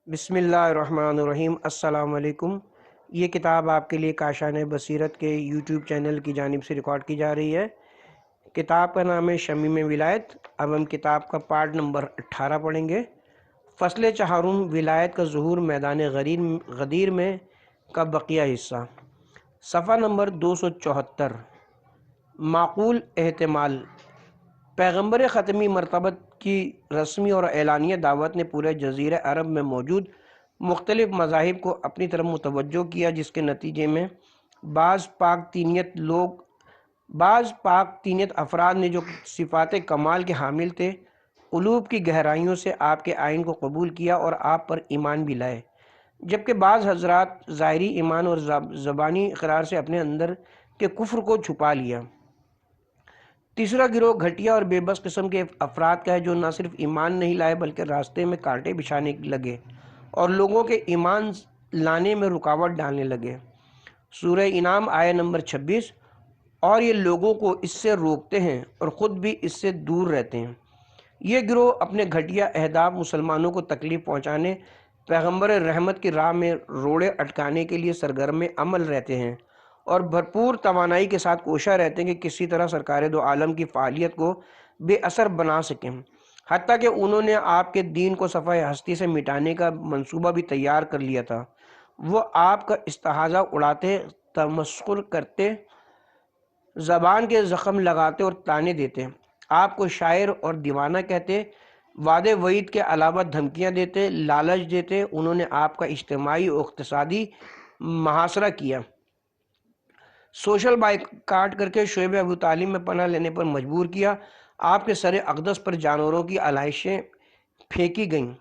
بسم اللہ الرحمن الرحیم۔ السلام علیکم۔ یہ کتاب آپ کے لیے کاشان بصیرت کے یوٹیوب چینل کی جانب سے ریکارڈ کی جا رہی ہے۔ کتاب کا نام ہے شمیم ولایت۔ اب ہم کتاب کا پارٹ نمبر 18 پڑھیں گے۔ فصل چہارم، ولایت کا ظہور میدان غدیر میں کا بقیہ حصہ، صفحہ نمبر 274۔ معقول احتمال۔ پیغمبر ختمی مرتبت کی رسمی اور اعلانیہ دعوت نے پورے جزیرہ عرب میں موجود مختلف مذاہب کو اپنی طرف متوجہ کیا، جس کے نتیجے میں بعض پاک تینیت افراد نے جو صفات کمال کے حامل تھے، قلوب کی گہرائیوں سے آپ کے آئین کو قبول کیا اور آپ پر ایمان بھی لائے، جبکہ بعض حضرات ظاہری ایمان اور زبانی اقرار سے اپنے اندر کے کفر کو چھپا لیا۔ تیسرا گروہ گھٹیا اور بے بس قسم کے افراد کا ہے، جو نہ صرف ایمان نہیں لائے بلکہ راستے میں کانٹے بچھانے لگے اور لوگوں کے ایمان لانے میں رکاوٹ ڈالنے لگے۔ سورہ انعام آیہ نمبر 26۔ اور یہ لوگوں کو اس سے روکتے ہیں اور خود بھی اس سے دور رہتے ہیں۔ یہ گروہ اپنے گھٹیا اہداف مسلمانوں کو تکلیف پہنچانے، پیغمبر رحمت کی راہ میں روڑے اٹکانے کے لیے سرگرم عمل رہتے ہیں اور بھرپور توانائی کے ساتھ کوشاں رہتے ہیں کہ کسی طرح سرکار دو عالم کی فعالیت کو بے اثر بنا سکیں، حتیٰ کہ انہوں نے آپ کے دین کو صفحہ ہستی سے مٹانے کا منصوبہ بھی تیار کر لیا تھا۔ وہ آپ کا استہزاء اڑاتے، تمسخر کرتے، زبان کے زخم لگاتے اور تانے دیتے، آپ کو شاعر اور دیوانہ کہتے، وعدے وعید کے علاوہ دھمکیاں دیتے، لالچ دیتے۔ انہوں نے آپ کا اجتماعی و اقتصادی محاصرہ کیا، سوشل بائیکاٹ کر کے شعیب ابو طالب میں پناہ لینے پر مجبور کیا، آپ کے سر اقدس پر جانوروں کی علائشیں پھینکی گئیں،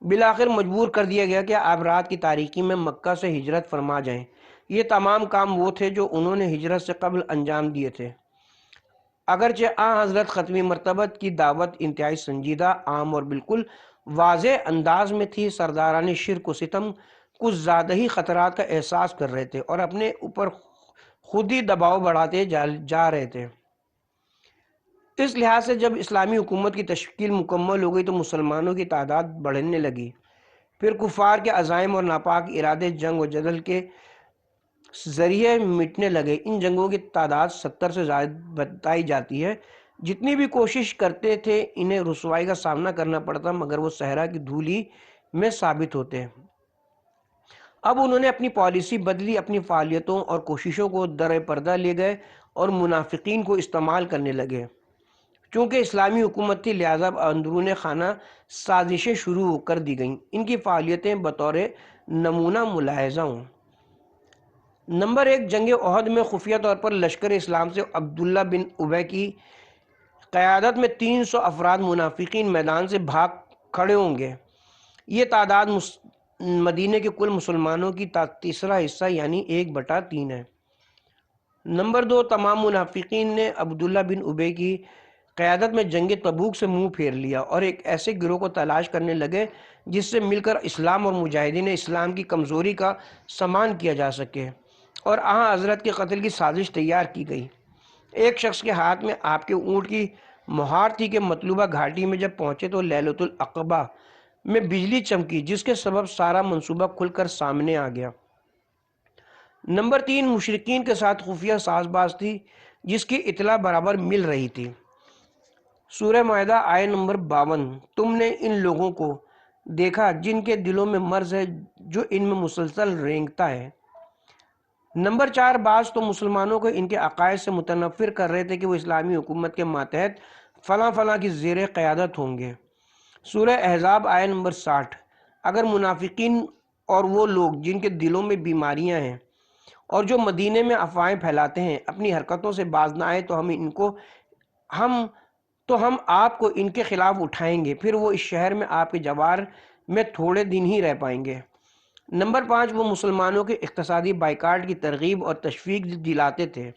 بالآخر مجبور کر دیا گیا کہ آپ رات کی تاریکی میں مکہ سے ہجرت فرما جائیں۔ یہ تمام کام وہ تھے جو انہوں نے ہجرت سے قبل انجام دیے تھے۔ اگرچہ حضرت ختمی مرتبت کی دعوت انتہائی سنجیدہ، عام اور بالکل واضح انداز میں تھی، سرداران شرک و ستم کچھ زیادہ ہی خطرات کا احساس کر رہے تھے اور اپنے اوپر خود ہی دباؤ بڑھاتے جا رہے تھے۔ اس لحاظ سے جب اسلامی حکومت کی تشکیل مکمل ہو گئی تو مسلمانوں کی تعداد بڑھنے لگی، پھر کفار کے عزائم اور ناپاک ارادے جنگ و جدل کے ذریعے مٹنے لگے۔ ان جنگوں کی تعداد 70 سے زائد بتائی جاتی ہے۔ جتنی بھی کوشش کرتے تھے انہیں رسوائی کا سامنا کرنا پڑتا، مگر وہ صحرا کی دھولی میں ثابت ہوتے۔ اب انہوں نے اپنی پالیسی بدلی، اپنی فعالیتوں اور کوششوں کو در پردہ لے گئے اور منافقین کو استعمال کرنے لگے۔ چونکہ اسلامی حکومت تھی، لہذا اندرون خانہ سازشیں شروع کر دی گئیں۔ ان کی فعالیتیں بطور نمونہ ملاحظہ ہوں۔ نمبر 1، جنگ احد میں خفیہ طور پر لشکر اسلام سے عبداللہ بن ابی کی قیادت میں 300 افراد منافقین میدان سے بھاگ کھڑے ہوں گے۔ یہ تعداد مدینے کے کل مسلمانوں کی تیسرا حصہ یعنی 1/3 ہے۔ نمبر 2، تمام منافقین نے عبداللہ بن ابی کی قیادت میں جنگ تبوک سے منہ پھیر لیا اور ایک ایسے گروہ کو تلاش کرنے لگے جس سے مل کر اسلام اور مجاہدین اسلام کی کمزوری کا سامان کیا جا سکے، اور حضرت کے قتل کی سازش تیار کی گئی۔ ایک شخص کے ہاتھ میں آپ کے اونٹ کی مہار تھی کہ مطلوبہ گھاٹی میں جب پہنچے تو لیلۃ العقبہ میں بجلی چمکی، جس کے سبب سارا منصوبہ کھل کر سامنے آ گیا۔ نمبر 3، مشرکین کے ساتھ خفیہ ساز باز تھی جس کی اطلاع برابر مل رہی تھی۔ سورہ مائدہ آیہ نمبر 52۔ تم نے ان لوگوں کو دیکھا جن کے دلوں میں مرض ہے، جو ان میں مسلسل رینگتا ہے۔ نمبر 4، بعض تو مسلمانوں کو ان کے عقائد سے متنفر کر رہے تھے کہ وہ اسلامی حکومت کے ماتحت فلاں فلاں کی زیر قیادت ہوں گے۔ سورہ احزاب آیہ نمبر 60۔ اگر منافقین اور وہ لوگ جن کے دلوں میں بیماریاں ہیں اور جو مدینے میں افواہیں پھیلاتے ہیں اپنی حرکتوں سے باز نہ آئے تو ہم آپ کو ان کے خلاف اٹھائیں گے، پھر وہ اس شہر میں آپ کے جوار میں تھوڑے دن ہی رہ پائیں گے۔ نمبر 5، وہ مسلمانوں کے اقتصادی بائیکاٹ کی ترغیب اور تشویق دلاتے تھے۔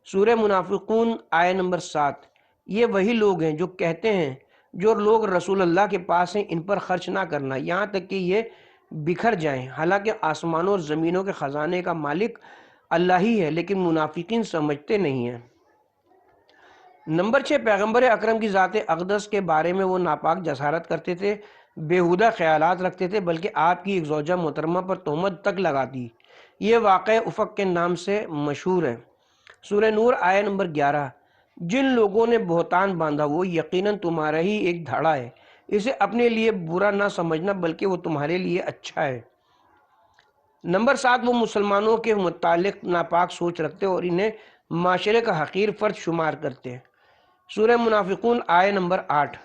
سورہ منافقون آیہ نمبر 7۔ یہ وہی لوگ ہیں جو کہتے ہیں جو لوگ رسول اللہ کے پاس ہیں ان پر خرچ نہ کرنا یہاں تک کہ یہ بکھر جائیں، حالانکہ آسمانوں اور زمینوں کے خزانے کا مالک اللہ ہی ہے، لیکن منافقین سمجھتے نہیں ہیں۔ نمبر 6، پیغمبر اکرم کی ذات اقدس کے بارے میں وہ ناپاک جسارت کرتے تھے بیہودہ خیالات رکھتے تھے، بلکہ آپ کی ایک زوجہ محترمہ پر تہمت تک لگاتی۔ یہ واقعہ افق کے نام سے مشہور ہے۔ سورہ نور آیہ نمبر 11۔ جن لوگوں نے بہتان باندھا وہ یقیناً تمہارا ہی ایک دھڑا ہے، اسے اپنے لیے برا نہ سمجھنا بلکہ وہ تمہارے لیے اچھا ہے۔ نمبر 7، وہ مسلمانوں کے متعلق ناپاک سوچ رکھتے اور انہیں معاشرے کا حقیر فرد شمار کرتے۔ سورہ منافقون آیہ نمبر 8۔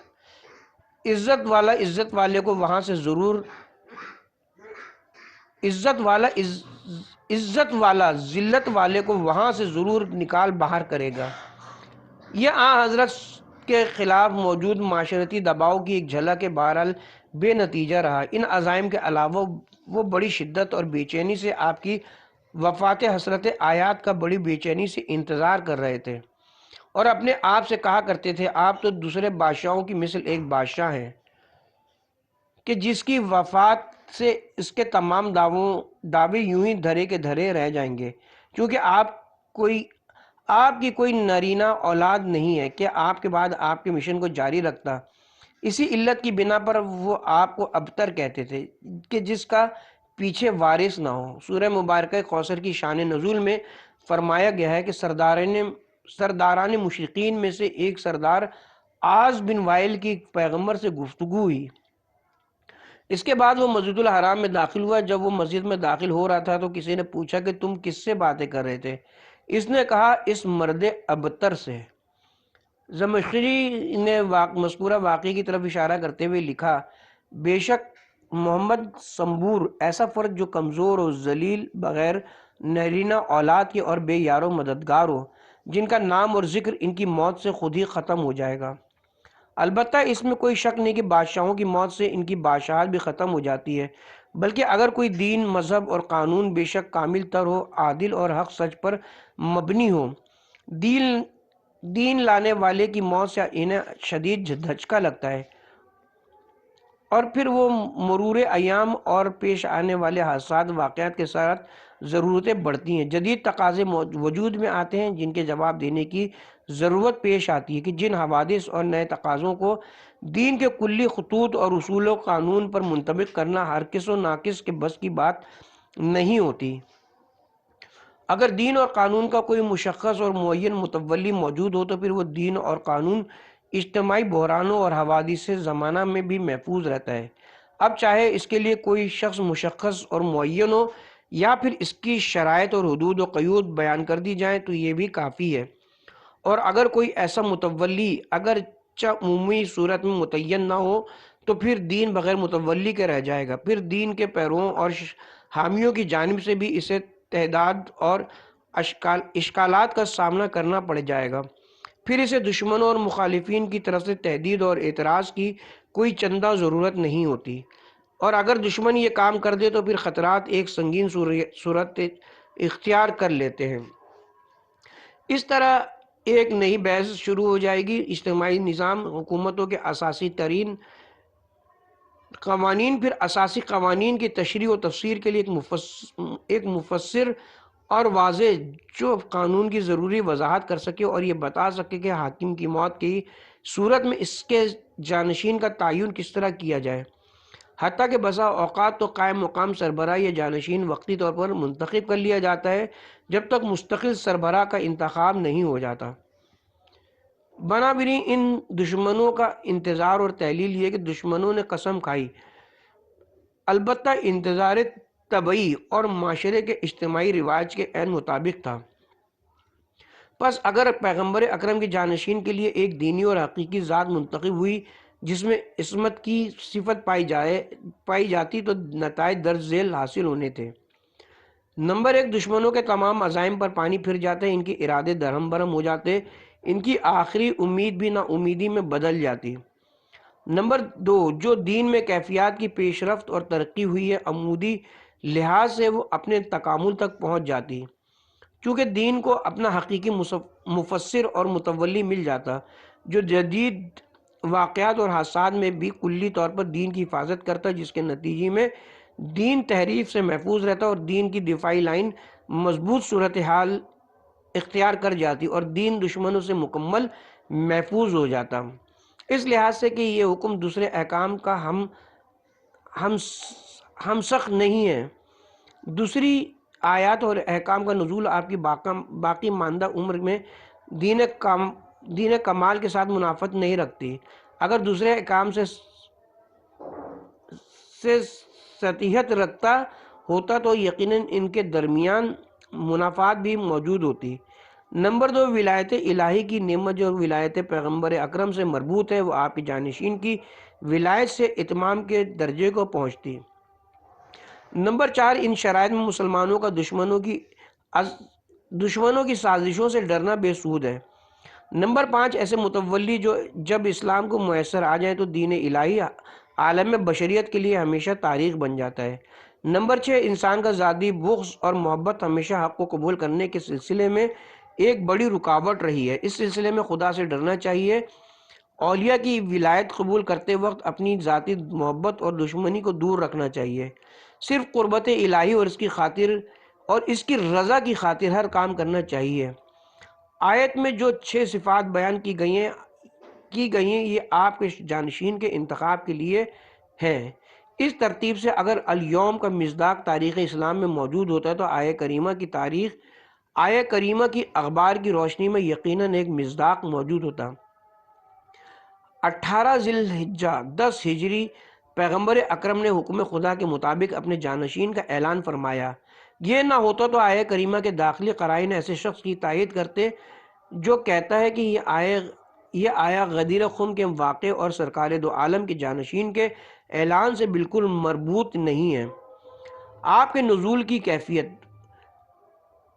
عزت والا عزت والے کو وہاں سے ضرور عزت والا ذلت والے کو وہاں سے ضرور نکال باہر کرے گا۔ یہ حضرت کے خلاف موجود معاشرتی دباؤ کی ایک جھلک ہے، بہرحال بے نتیجہ رہا۔ ان عزائم کے علاوہ وہ بڑی شدت اور بے چینی سے آپ کی وفات حسرت آیات کا بڑی بے چینی سے انتظار کر رہے تھے، اور اپنے آپ سے کہا کرتے تھے آپ تو دوسرے بادشاہوں کی مثل ایک بادشاہ ہیں کہ جس کی وفات سے اس کے تمام دعوے یوں ہی دھرے کے دھرے رہ جائیں گے، کیونکہ آپ کی کوئی نرینہ اولاد نہیں ہے کہ آپ کے بعد آپ کے مشن کو جاری رکھتا۔ اسی علت کی بنا پر وہ آپ کو ابتر کہتے تھے کہ جس کا پیچھے وارث نہ ہو۔ سورہ مبارکہ کوثر کی شان نزول میں فرمایا گیا ہے کہ سرداران مشرقین میں سے ایک سردار عاص بن وائل کی پیغمبر سے گفتگو ہوئی۔ اس کے بعد وہ مسجد الحرام میں داخل ہوا۔ جب وہ مسجد میں داخل ہو رہا تھا تو کسی نے پوچھا کہ تم کس سے باتیں کر رہے تھے؟ اس نے کہا اس مرد ابتر سے۔ زمخشری نے مذکورہ واقعے کی طرف اشارہ کرتے ہوئے لکھا، بے شک محمد سمبور ایسا فرد جو کمزور و ذلیل، بغیر نرینہ اولاد کے اور بے یار و مددگار ہو، جن کا نام اور ذکر ان کی موت سے خود ہی ختم ہو جائے گا۔ البتہ اس میں کوئی شک نہیں کہ بادشاہوں کی موت سے ان کی بادشاہت بھی ختم ہو جاتی ہے، بلکہ اگر کوئی دین، مذہب اور قانون بے شک کامل تر ہو، عادل اور حق سچ پر مبنی ہو، دین لانے والے کی موت سے انہیں شدید دھچکا لگتا ہے، اور پھر وہ مرور ایام اور پیش آنے والے حادثات واقعات کے ساتھ ضرورتیں بڑھتی ہیں، جدید تقاضے وجود میں آتے ہیں جن کے جواب دینے کی ضرورت پیش آتی ہے کہ جن حوادث اور نئے تقاضوں کو دین کے کلی خطوط اور اصول و قانون پر منطبق کرنا ہر کس و ناقص کے بس کی بات نہیں ہوتی۔ اگر دین اور قانون کا کوئی مشخص اور معین متولی موجود ہو تو پھر وہ دین اور قانون اجتماعی بحرانوں اور حوادث زمانہ میں بھی محفوظ رہتا ہے، اب چاہے اس کے لیے کوئی شخص مشخص اور معین ہو یا پھر اس کی شرائط اور حدود و قیود بیان کر دی جائیں تو یہ بھی کافی ہے۔ اور اگر کوئی ایسا متولی اگرچہ عمومی صورت میں متعین نہ ہو تو پھر دین بغیر متولی کے رہ جائے گا، پھر دین کے پیرووں اور حامیوں کی جانب سے بھی اسے تہداد اور اشکالات کا سامنا کرنا پڑ جائے گا، پھر اسے دشمنوں اور مخالفین کی طرف سے تہدید اور اعتراض کی کوئی چندہ ضرورت نہیں ہوتی، اور اگر دشمن یہ کام کر دے تو پھر خطرات ایک سنگین صورت اختیار کر لیتے ہیں۔ اس طرح ایک نئی بحث شروع ہو جائے گی۔ اجتماعی نظام حکومتوں کے اساسی ترین قوانین، پھر اساسی قوانین کی تشریح و تفسیر کے لیے ایک مفسر اور واضح جو قانون کی ضروری وضاحت کر سکے اور یہ بتا سکے کہ حاکم کی موت کی صورت میں اس کے جانشین کا تعین کس طرح کیا جائے، حتیٰ کہ بسا اوقات تو قائم مقام سربراہ یا جانشین وقتی طور پر منتخب کر لیا جاتا ہے جب تک مستقل سربراہ کا انتخاب نہیں ہو جاتا۔ بنابراین ان دشمنوں کا انتظار اور تحلیل یہ کہ دشمنوں نے قسم کھائی، البتہ انتظار طبعی اور معاشرے کے اجتماعی رواج کے عین مطابق تھا۔ پس اگر پیغمبر اکرم کے جانشین کے لیے ایک دینی اور حقیقی ذات منتخب ہوئی جس میں عصمت کی صفت پائی جاتی تو نتائج درج ذیل حاصل ہونے تھے۔ نمبر 1، دشمنوں کے تمام عزائم پر پانی پھر جاتے، ان کے ارادے درہم برہم ہو جاتے، ان کی آخری امید بھی نا امیدی میں بدل جاتی۔ نمبر 2، جو دین میں کیفیات کی پیش رفت اور ترقی ہوئی ہے عمودی لحاظ سے وہ اپنے تکامل تک پہنچ جاتی، چونکہ دین کو اپنا حقیقی مفسر اور متولی مل جاتا جو جدید واقعات اور حادثات میں بھی کلی طور پر دین کی حفاظت کرتا، جس کے نتیجے میں دین تحریف سے محفوظ رہتا اور دین کی دفاعی لائن مضبوط صورتحال اختیار کر جاتی اور دین دشمنوں سے مکمل محفوظ ہو جاتا۔ اس لحاظ سے کہ یہ حکم دوسرے احکام کا ہم ہم سخت نہیں ہیں۔ دوسری آیات اور احکام کا نزول آپ کی باقی ماندہ عمر میں دین کمال کے ساتھ منافات نہیں رکھتی۔ اگر دوسرے احکام سے سطحیت رکھتا ہوتا تو یقیناً ان کے درمیان منافات بھی موجود ہوتی۔ نمبر 2، ولایت الہی کی نعمت جو ولایت پیغمبر اکرم سے مربوط ہے، وہ آپ کی جانشین کی ولایت سے اتمام کے درجے کو پہنچتی۔ نمبر 4، ان شرائط میں مسلمانوں کا دشمنوں کی سازشوں سے ڈرنا بے سود ہے۔ نمبر 5، ایسے متولی جو جب اسلام کو میسر آ جائے تو دین الہی عالم بشریت کے لیے ہمیشہ تاریخ بن جاتا ہے۔ نمبر 6، انسان کا ذاتی بغض اور محبت ہمیشہ حق کو قبول کرنے کے سلسلے میں ایک بڑی رکاوٹ رہی ہے۔ اس سلسلے میں خدا سے ڈرنا چاہیے۔ اولیاء کی ولایت قبول کرتے وقت اپنی ذاتی محبت اور دشمنی کو دور رکھنا چاہیے۔ صرف قربت الہی اور اس کی رضا کی خاطر ہر کام کرنا چاہیے۔ آیت میں جو 6 صفات بیان کی گئی ہیں یہ آپ کے جانشین کے انتخاب کے لیے ہیں۔ اس ترتیب سے اگر الیوم کا مصداق تاریخ اسلام میں موجود ہوتا ہے تو آیہ کریمہ کی اخبار کی روشنی میں یقیناً ایک مصداق موجود ہوتا۔ 18 ذی الحجہ 10 ہجری پیغمبر اکرم نے حکم خدا کے مطابق اپنے جانشین کا اعلان فرمایا۔ یہ نہ ہوتا تو آیہ کریمہ کے داخلی قرائن ایسے شخص کی تائید کرتے جو کہتا ہے کہ یہ آیہ غدیر خم کے واقع اور سرکار دو عالم کے جانشین کے اعلان سے بالکل مربوط نہیں ہے۔ آپ کے نزول کی کیفیت۔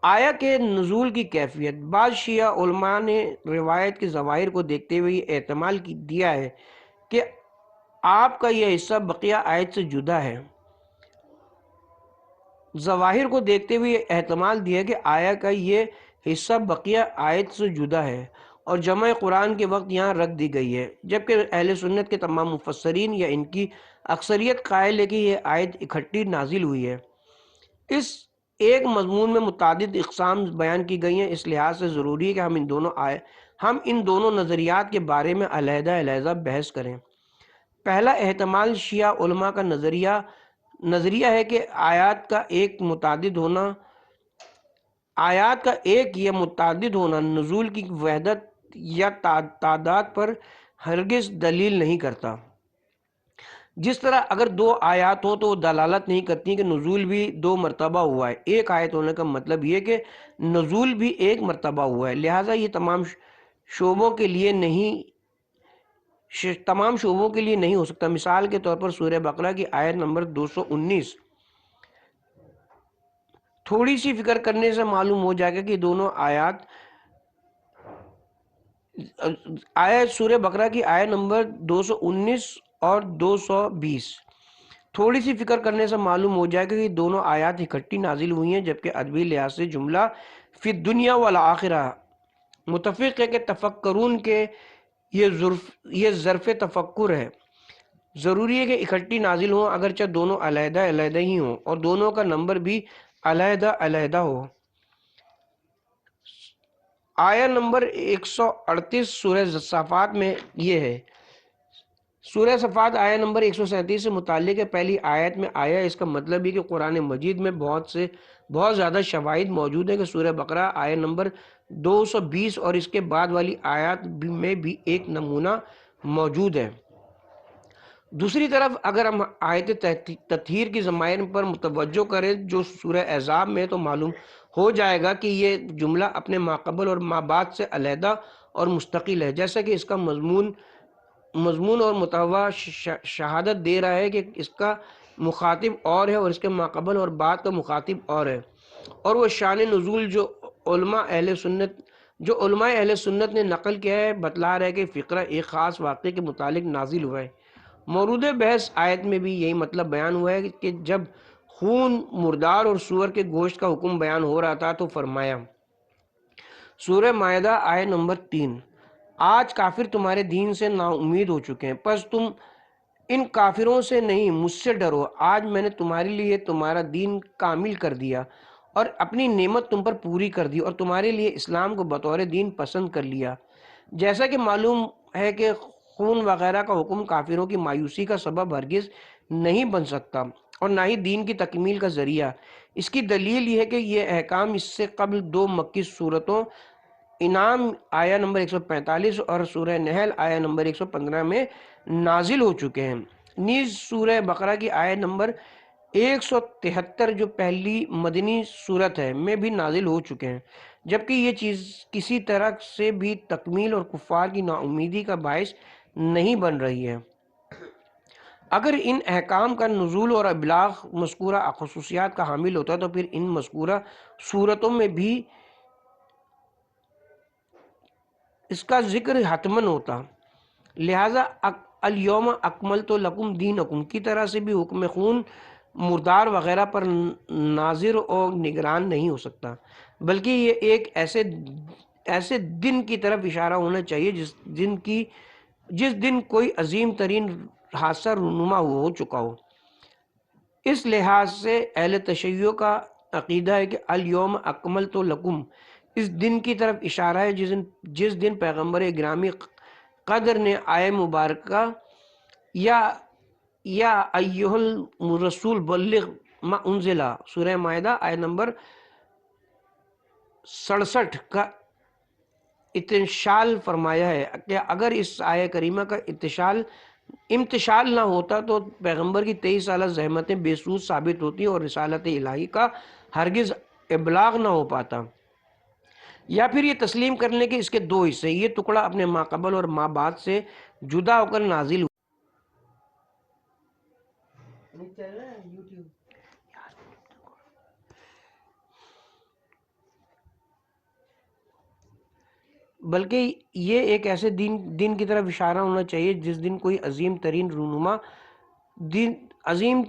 آیہ کے نزول کی کیفیت۔ بعض شیعہ علماء نے روایت کے ظواہر کو دیکھتے ہوئے یہ احتمال دیا ہے کہ آپ کا یہ حصہ بقیہ آیت سے جدا ہے۔ ظواہر کو دیکھتے ہوئے احتمال دیا کہ آیہ کا یہ حصہ بقیہ آیت سے جدا ہے اور جمع قرآن کے وقت یہاں رکھ دی گئی ہے، جبکہ اہل سنت کے تمام مفسرین یا ان کی اکثریت قائل ہے کہ یہ آیت اکٹھی نازل ہوئی ہے۔ اس ایک مضمون میں متعدد اقسام بیان کی گئی ہیں، اس لحاظ سے ضروری ہے کہ ہم ان دونوں نظریات کے بارے میں علیحدہ بحث کریں۔ پہلا احتمال شیعہ علماء کا نظریہ ہے کہ آیات کا ایک یا متعدد ہونا نزول کی وحدت یا تعداد پر ہرگز دلیل نہیں کرتا۔ جس طرح اگر 2 آیات ہوں تو وہ دلالت نہیں کرتی کہ نزول بھی 2 مرتبہ ہوا ہے۔ ایک آیت ہونے کا مطلب یہ کہ نزول بھی 1 مرتبہ ہوا ہے، لہٰذا یہ تمام شعبوں کے لیے نہیں ہو سکتا۔ مثال کے طور پر سورہ بقرہ کی آیت نمبر 219 تھوڑی سی فکر کرنے سے معلوم ہو جائے گا کہ دونوں سورہ بقرہ کی آیت نمبر 219 اور 220 تھوڑی سی فکر کرنے سے معلوم ہو جائے گا کہ دونوں آیات اکٹھی نازل ہوئی ہیں، جبکہ ادبی لحاظ سے جملہ فی الدنیا والآخرہ متفق ہے کہ تفکرون کے یہ ظرف تفکر ہے۔ ضروری ہے کہ اکٹھی نازل ہوں، اگرچہ دونوں علیحدہ ہی ہوں اور دونوں کا نمبر بھی علیحدہ ہو۔ آیہ نمبر 138 سورہ صافات میں یہ ہے۔ سورہ صافات آیہ نمبر 137 سے متعلق ہے۔ پہلی آیت میں آیا، اس کا مطلب ہے کہ قرآن مجید میں بہت زیادہ شواہد موجود ہیں کہ سورہ بقرہ آیہ نمبر 220 اور اس کے بعد والی آیات میں بھی ایک نمونہ موجود ہے۔ دوسری طرف اگر ہم آیت تطہیر کی ضمائر پر متوجہ کریں جو سورہ احزاب میں، تو معلوم ہو جائے گا کہ یہ جملہ اپنے ماقبل اور مابعد سے علیحدہ اور مستقل ہے، جیسا کہ اس کا مضمون اور محتویٰ شہادت دے رہا ہے کہ اس کا مخاطب اور ہے اور اس کے ماقبل اور بعد کا مخاطب اور ہے، اور وہ شان نزول جو علماء اہل سنت نے نقل کیا ہے بتلا رہا ہے کہ فقرہ ایک خاص واقعے کے متعلق نازل ہوا ہے۔ مورد بحث آیت میں بھی یہی مطلب بیان ہوا ہے کہ جب خون، مردار اور سور کے گوشت کا حکم بیان ہو رہا تھا تو فرمایا، سورہ مائدہ آیت نمبر 3، آج کافر تمہارے دین سے نا امید ہو چکے ہیں، پس تم ان کافروں سے نہیں مجھ سے ڈرو، آج میں نے تمہارے لیے تمہارا دین کامل کر دیا اور اپنی نعمت تم پر پوری کر دی اور تمہارے لیے اسلام کو بطور دین پسند کر لیا۔ جیسا کہ معلوم ہے کہ خون وغیرہ کا حکم کافروں کی مایوسی کا سبب ہرگز نہیں بن سکتا اور نہ ہی دین کی تکمیل کا ذریعہ۔ اس کی دلیل یہ ہے کہ یہ احکام اس سے قبل 2 مکی صورتوں انعام آیہ نمبر 145 اور سورہ نحل آیہ نمبر 115 میں نازل ہو چکے ہیں۔ نیز سورہ بقرہ کی آیہ نمبر 173 جو پہلی مدنی صورت ہے میں بھی نازل ہو چکے ہیں، جبکہ یہ چیز کسی طرح سے بھی تکمیل اور کفار کی ناامیدی کا باعث نہیں بن رہی ہے۔ اگر ان احکام کا نزول اور ابلاغ مذکورہ خصوصیات کا حامل ہوتا تو پھر ان مذکورہ صورتوں میں بھی اس کا ذکر حتماً ہوتا۔ لہٰذا الیوم اکملت لکم دینکم کی طرح سے بھی حکم خون مردار وغیرہ پر ناظر اور نگران نہیں ہو سکتا، بلکہ یہ ایک ایسے دن کی طرف اشارہ ہونا چاہیے جس دن کوئی عظیم ترین حادثہ رونما ہو چکا ہو۔ اس لحاظ سے اہل تشیع کا عقیدہ ہے کہ الیوم اکملت لکم اس دن کی طرف اشارہ ہے جس دن پیغمبر گرامی قدر نے آئے مبارکہ یا ایھا الرسول بلغ ما انزل سورہ مائدہ آیہ نمبر 67 کا امتثال فرمایا ہے کہ اگر اس آیہ کریمہ کا امتثال نہ ہوتا تو پیغمبر کی 23 سالہ زحمتیں بے سود ثابت ہوتی اور رسالت الہی کا ہرگز ابلاغ نہ ہو پاتا۔ یا پھر یہ تسلیم کر لیں کہ اس کے 2 حصے، یہ ٹکڑا اپنے ما قبل اور ما بعد سے جدا ہو کر نازل ہوا۔ بلکہ یہ ایک ایسے دن کی طرف اشارہ ہونا چاہیے جس دن کوئی عظیم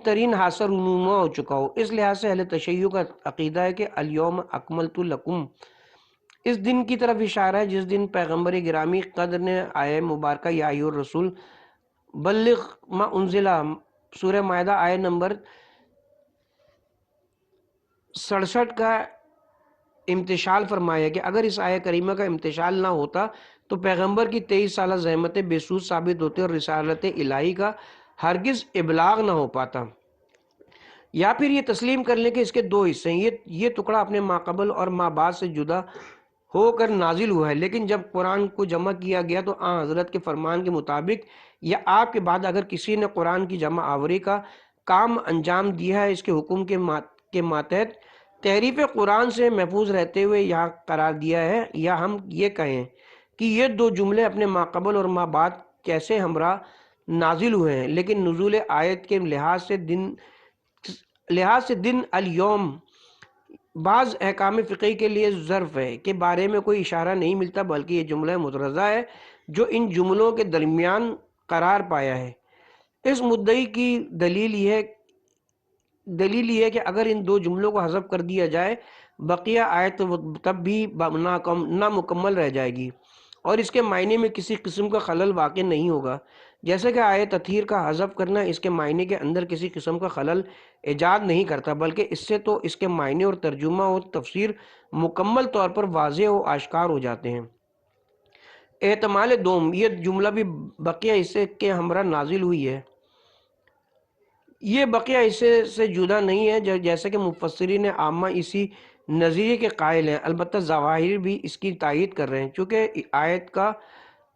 ترین حادثہ رونما ہو چکا ہو۔ اس لحاظ سے اہل تشیع کا عقیدہ ہے کہ الیوم اکملت لکم اس دن کی طرف اشارہ ہے جس دن پیغمبر گرامی قدر نے آیہ مبارکہ یا ایھا الرسول بلغ ما انزل سورہ مائدہ آیہ نمبر 67 کا امتثال فرمایا کہ اگر اس آیہ کریمہ کا امتثال نہ ہوتا تو پیغمبر کی 23 سالہ زحمتیں بے سود ثابت ہوتی اور رسالت الہی کا ہرگز ابلاغ نہ ہو پاتا۔ یا پھر یہ تسلیم کر لیں کہ اس کے 2 حصے ہیں، یہ ٹکڑا اپنے ما قبل اور ما بعد سے جدا ہو کر نازل ہوا ہے، لیکن جب قرآن کو جمع کیا گیا تو آن حضرت کے فرمان کے مطابق یا آپ کے بعد اگر کسی نے قرآن کی جمع آوری کا کام انجام دیا ہے، اس کے حکم کے ماتحت تحریف قرآن سے محفوظ رہتے ہوئے یہاں قرار دیا ہے، یا ہم یہ کہیں کہ یہ 2 جملے اپنے ما قبل اور ما بعد کیسے ہمراہ نازل ہوئے ہیں، لیکن نزول آیت کے لحاظ سے دن الیوم بعض احکام فقہی کے لیے ظرف ہے کے بارے میں کوئی اشارہ نہیں ملتا، بلکہ یہ جملہ مترجہ ہے جو ان جملوں کے درمیان قرار پایا ہے۔ اس مدعی کی دلیل یہ ہے کہ اگر ان 2 جملوں کو حذف کر دیا جائے بقیہ آیت تب بھی نامکمل رہ جائے گی اور اس کے معنی میں کسی قسم کا خلل واقع نہیں ہوگا، جیسے کہ آیت تطہیر کا حذف کرنا اس کے معنی کے اندر کسی قسم کا خلل ایجاد نہیں کرتا، بلکہ اس سے تو اس کے معنی اور ترجمہ اور تفسیر مکمل طور پر واضح و آشکار ہو جاتے ہیں۔ احتمال دوم، یہ جملہ بھی بقیہ حصے کے ہمراہ نازل ہوئی ہے، یہ بقیہ حصے سے جدا نہیں ہے، جیسے کہ مفسرین عامہ اسی نظریے کے قائل ہیں۔ البتہ ظواہری بھی اس کی تائید کر رہے ہیں، چونکہ آیت کا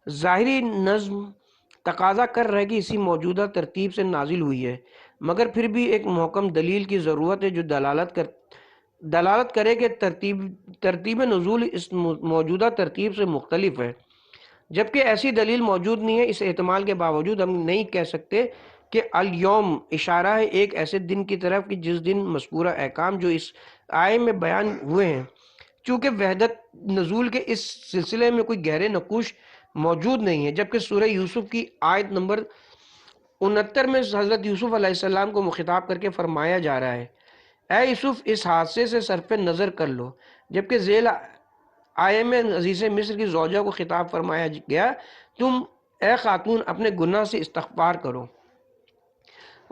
ظاہری نظم تقاضا کر رہا ہے کہ اسی موجودہ ترتیب سے نازل ہوئی ہے، مگر پھر بھی ایک محکم دلیل کی ضرورت ہے جو دلالت کرے کہ ترتیب نزول اس موجودہ ترتیب سے مختلف ہے۔ جبکہ ایسی دلیل موجود نہیں ہے، اس احتمال کے باوجود ہم نہیں کہہ سکتے کہ الیوم اشارہ ہے ایک ایسے دن کی طرف کہ جس دن مذکورہ احکام جو اس آیے میں بیان ہوئے ہیں، چونکہ وحدت نزول کے اس سلسلے میں کوئی گہرے نقوش موجود نہیں ہے، جبکہ سورہ یوسف کی آیت نمبر 69 میں حضرت یوسف علیہ السلام کو مخاطب کر کے فرمایا جا رہا ہے، اے یوسف اس حادثے سے صرف نظر کر لو، جبکہ ذیل آیے میں عزیز مصر کی زوجہ کو خطاب فرمایا گیا، تم اے خاتون اپنے گناہ سے استغفار کرو۔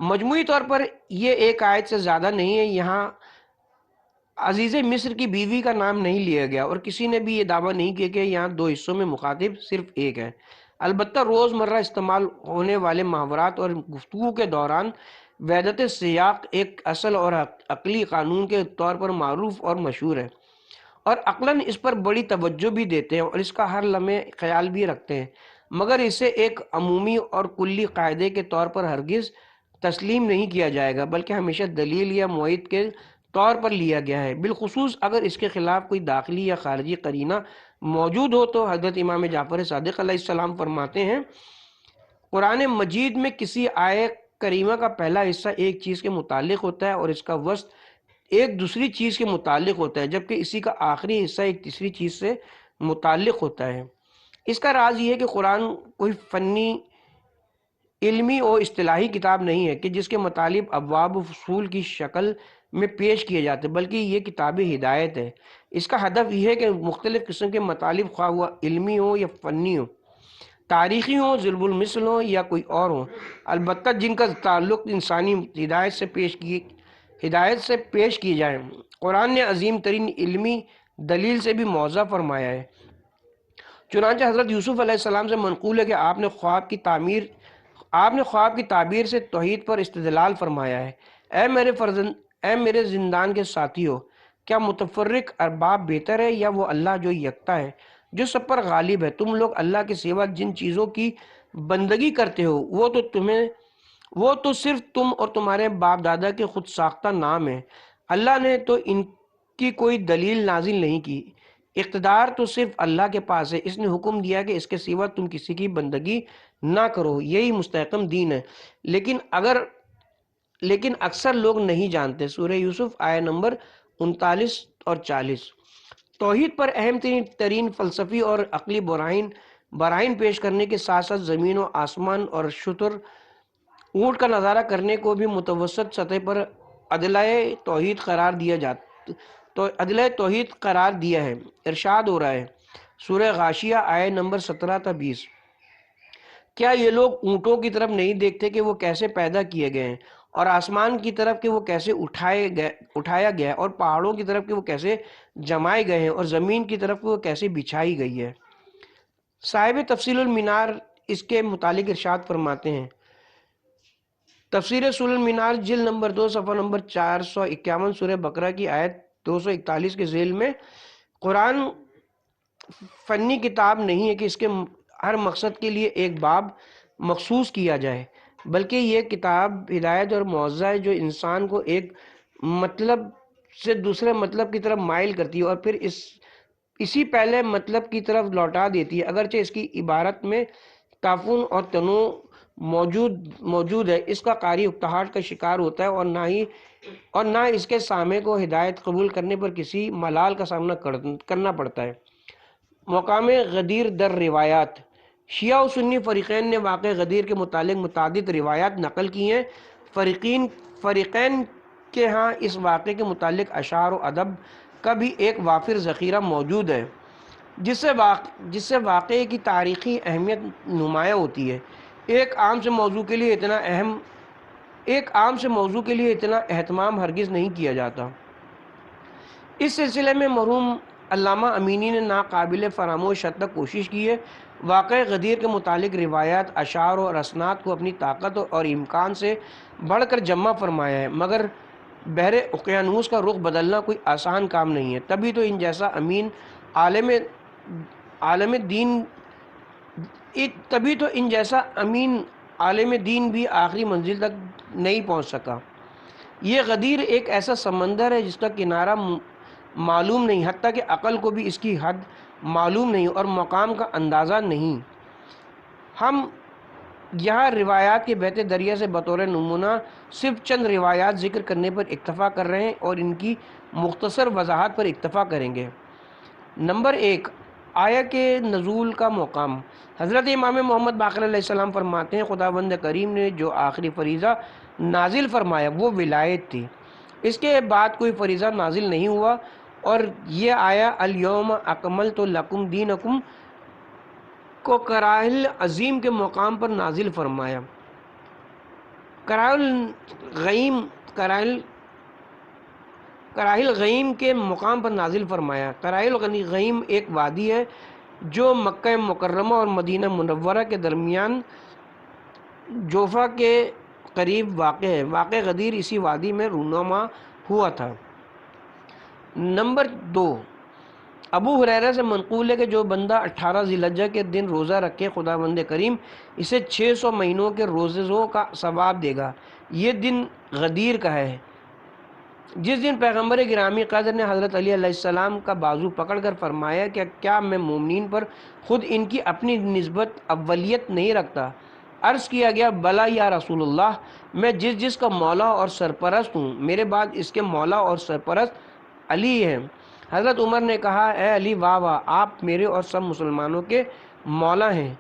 مجموعی طور پر یہ ایک آیت سے زیادہ نہیں ہے، یہاں عزیز مصر کی بیوی کا نام نہیں لیا گیا اور کسی نے بھی یہ دعویٰ نہیں کیا کہ یہاں 2 حصوں میں مخاطب صرف ایک ہے۔ البتہ روز مرہ استعمال ہونے والے محاورات اور گفتگو کے دوران وحدت سیاق ایک اصل اور عقلی قانون کے طور پر معروف اور مشہور ہے، اور عقلاً اس پر بڑی توجہ بھی دیتے ہیں اور اس کا ہر لمحے خیال بھی رکھتے ہیں، مگر اسے ایک عمومی اور کلی قاعدے کے طور پر ہرگز تسلیم نہیں کیا جائے گا، بلکہ ہمیشہ دلیل یا معید کے طور پر لیا گیا ہے، بالخصوص اگر اس کے خلاف کوئی داخلی یا خارجی قرینہ موجود ہو۔ تو حضرت امام جعفر صادق علیہ السلام فرماتے ہیں، قرآن مجید میں کسی آیت کریمہ کا پہلا حصہ ایک چیز کے متعلق ہوتا ہے اور اس کا وسط ایک دوسری چیز کے متعلق ہوتا ہے، جبکہ اسی کا آخری حصہ ایک تیسری چیز سے متعلق ہوتا ہے۔ اس کا راز یہ ہے کہ قرآن کوئی فنی، علمی اور اصطلاحی کتاب نہیں ہے کہ جس کے مطالب ابواب و فصول کی شکل میں پیش کیے جاتے، بلکہ یہ کتاب ہدایت ہے۔ اس کا ہدف یہ ہے کہ مختلف قسم کے مطالب، خواہ ہوا علمی ہو یا فنی ہو، تاریخی ہوں، ضرب المثل ہوں یا کوئی اور ہوں، البتہ جن کا تعلق انسانی ہدایت سے پیش کی جائے۔ قرآن نے عظیم ترین علمی دلیل سے بھی موضح فرمایا ہے۔ چنانچہ حضرت یوسف علیہ السلام سے منقول ہے کہ آپ نے خواب کی تعبیر سے توحید پر استدلال فرمایا ہے۔ اے میرے زندان کے ساتھیو، کیا متفرق ارباب بہتر ہے یا وہ اللہ جو یکتا ہے، جو سب پر غالب ہے؟ تم لوگ اللہ کے سوا جن چیزوں کی بندگی کرتے ہو وہ تو صرف تم اور تمہارے باپ دادا کے خود ساختہ نام ہیں۔ اللہ نے تو ان کی کوئی دلیل نازل نہیں کی۔ اقتدار تو صرف اللہ کے پاس ہے۔ اس نے حکم دیا کہ اس کے سوا تم کسی کی بندگی نہ کرو، یہی مستحکم دین ہے، لیکن اکثر لوگ نہیں جانتے۔ سورہ یوسف آیہ نمبر 39 اور 40۔ توحید پر اہم ترین فلسفی اور عقلی براہین پیش کرنے کے ساتھ ساتھ زمین و آسمان اور شتر اونٹ کا نظارہ کرنے کو بھی متوسط سطح پر عدلۂ توحید قرار دیا ہے۔ ارشاد ہو رہا ہے سورہ غاشیہ آیہ نمبر 17 تا 20، کیا یہ لوگ اونٹوں کی طرف نہیں دیکھتے کہ وہ کیسے پیدا کیے گئے ہیں، اور آسمان کی طرف کہ وہ کیسے اٹھایا گیا ہے، اور پہاڑوں کی طرف کہ وہ کیسے جمائے گئے ہیں، اور زمین کی طرف کہ وہ کیسے بچھائی گئی ہے۔ صاحب تفصیل المنار اس کے متعلق ارشاد فرماتے ہیں، تفسیر رسول المنار جلد نمبر 2 صفحہ نمبر 451 سورہ بقرہ کی آیت 241 کے ذیل میں، قرآن فنی کتاب نہیں ہے کہ اس کے ہر مقصد کے لیے ایک باب مخصوص کیا جائے، بلکہ یہ کتاب ہدایت اور موعظہ ہے جو انسان کو ایک مطلب سے دوسرے مطلب کی طرف مائل کرتی ہے اور پھر اسی پہلے مطلب کی طرف لوٹا دیتی ہے۔ اگرچہ اس کی عبارت میں تعفن اور تنوع موجود ہے، اس کا قاری اکتہاٹ کا شکار ہوتا ہے اور نہ اس کے سامع کو ہدایت قبول کرنے پر کسی ملال کا سامنا کرنا پڑتا ہے۔ مقام غدیر در روایات، شیعہ و سنی فریقین نے واقع غدیر کے متعلق متعدد روایات نقل کی ہیں۔ فریقین کے ہاں اس واقعے کے متعلق اشعار و ادب کا بھی ایک وافر ذخیرہ موجود ہے، جس سے واقعے کی تاریخی اہمیت نمایاں ہوتی ہے۔ ایک عام سے موضوع کے لیے اتنا اہتمام ہرگز نہیں کیا جاتا۔ اس سلسلے میں مرحوم علامہ امینی نے ناقابل فراموش حد تک کوشش کی ہے۔ واقعہ غدیر کے متعلق روایات، اشعار اور اسناد کو اپنی طاقت اور امکان سے بڑھ کر جمع فرمایا ہے، مگر بحر اقیانوس کا رخ بدلنا کوئی آسان کام نہیں ہے۔ تبھی تو ان جیسا امین عالم دین بھی آخری منزل تک نہیں پہنچ سکا۔ یہ غدیر ایک ایسا سمندر ہے جس کا کنارہ معلوم نہیں، حتیٰ کہ عقل کو بھی اس کی حد معلوم نہیں اور مقام کا اندازہ نہیں۔ ہم یہاں روایات کے بہتے دریا سے بطور نمونہ صرف چند روایات ذکر کرنے پر اکتفا کر رہے ہیں اور ان کی مختصر وضاحت پر اکتفا کریں گے۔ نمبر 1، آیہ کے نزول کا مقام۔ حضرت امام محمد باقر علیہ السلام فرماتے ہیں، خداوند کریم نے جو آخری فریضہ نازل فرمایا وہ ولایت تھی، اس کے بعد کوئی فریضہ نازل نہیں ہوا، اور یہ آیہ الیوم اکملت لکم دینکم کو کرائل عظیم کے مقام پر نازل فرمایا۔ کرائل غیم کے مقام پر نازل فرمایا۔ کرائل غیم ایک وادی ہے جو مکہ مکرمہ اور مدینہ منورہ کے درمیان جوفا کے قریب واقع ہے۔ واقع غدیر اسی وادی میں رونما ہوا تھا۔ نمبر 2، ابو ہریرہ سے منقول ہے کہ جو بندہ 18 ذی الحجہ کے دن روزہ رکھے خداوند کریم اسے 600 مہینوں کے روزوں کا ثواب دے گا۔ یہ دن غدیر کا ہے جس دن پیغمبر گرامی قدر نے حضرت علی علیہ السلام کا بازو پکڑ کر فرمایا کہ کیا میں مومنین پر خود ان کی اپنی نسبت اولیت نہیں رکھتا؟ عرض کیا گیا بلا یا رسول اللہ، میں جس کا مولا اور سرپرست ہوں، میرے بعد اس کے مولا اور سرپرست علی ہیں۔ حضرت عمر نے کہا اے علی واہ واہ، آپ میرے اور سب مسلمانوں کے مولا ہیں۔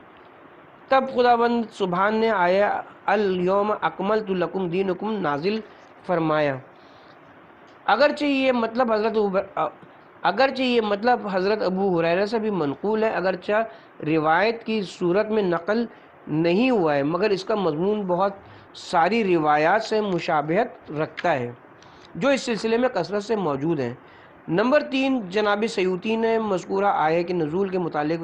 تب خداوند سبحان نے آیا الیوم اکملت لکم دینکم نازل فرمایا۔ اگرچہ یہ مطلب حضرت ابو ہریرہ سے بھی منقول ہے، اگرچہ روایت کی صورت میں نقل نہیں ہوا ہے، مگر اس کا مضمون بہت ساری روایات سے مشابہت رکھتا ہے جو اس سلسلے میں کثرت سے موجود ہیں۔ نمبر 3، جناب سیوطی نے مذکورہ آیہ کے نزول کے متعلق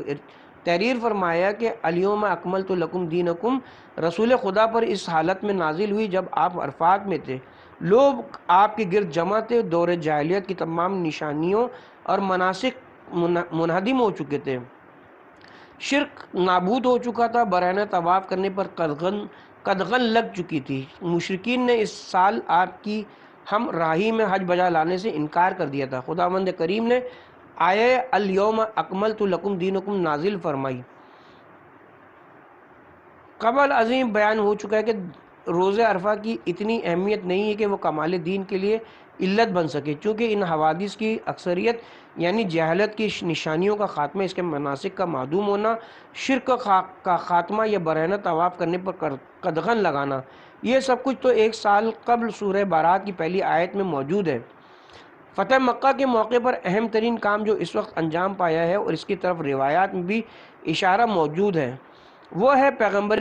تحریر فرمایا کہ الیوم اکملت لکم دینکم رسول خدا پر اس حالت میں نازل ہوئی جب آپ عرفات میں تھے، لوگ آپ کے گرد جمع تھے، دور جاہلیت کی تمام نشانیوں اور مناسک منہدم ہو چکے تھے، شرک نابود ہو چکا تھا، برہنہ طواف کرنے پر قدغن لگ چکی تھی، مشرکین نے اس سال آپ کی ہم راہی میں حج بجا لانے سے انکار کر دیا تھا۔ خداوند کریم نے آیہ الیوم اکملت لکم دینکم نازل فرمائی۔ قبل عظیم بیان ہو چکا ہے کہ روزہ عرفہ کی اتنی اہمیت نہیں ہے کہ وہ کمال دین کے لیے علت بن سکے، چونکہ ان حوادث کی اکثریت یعنی جہالت کی نشانیوں کا خاتمہ، اس کے مناسک کا معدوم ہونا، شرک کا خاتمہ یا برہنہ طواف کرنے پر قدغن لگانا، یہ سب کچھ تو 1 سال قبل سورہ بارات کی پہلی آیت میں موجود ہے۔ فتح مکہ کے موقع پر اہم ترین کام جو اس وقت انجام پایا ہے اور اس کی طرف روایات میں بھی اشارہ موجود ہے، وہ ہے پیغمبر